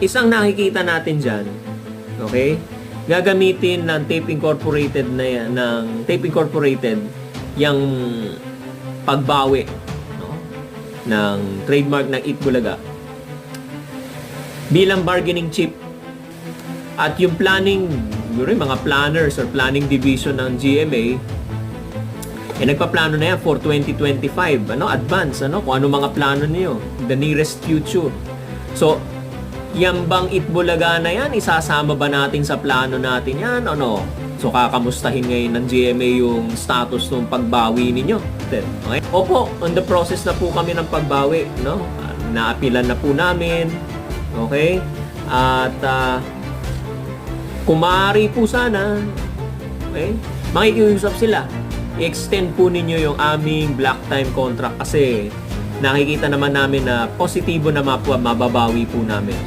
isang nakikita natin dyan, okay, gagamitin ng Tape Incorporated na yan, ng Tape Incorporated yung pagbawi, no, ng trademark ng Eat Bulaga bilang bargaining chip. At yung planning, yung mga planners or planning division ng GMA, nagpaplano na yan for 2025, advance, kung ano mga plano niyo, the nearest future. So, yan bang Eat Bulaga na yan, isasama ba natin sa plano natin yan, So, kakamustahin ngayon ng GMA yung status ng pagbawi ninyo. Okay? Opo, on the process na po kami ng pagbawi, naapilan na po namin, okay? At, kung maaari po sana, okay, makikiusap sila. I-extend po ninyo yung aming black time contract kasi nakikita naman namin na positibo na mababawi po namin.